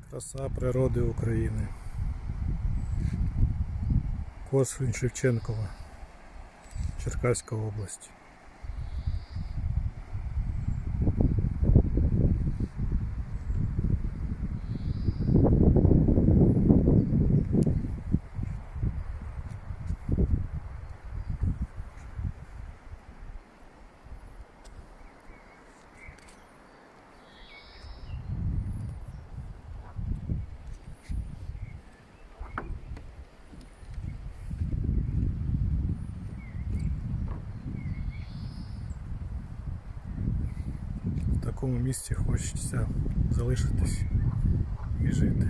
Краса природи України. Корсунь Шевченкова, Черкаська область. В такому місці хочеться залишитись і жити.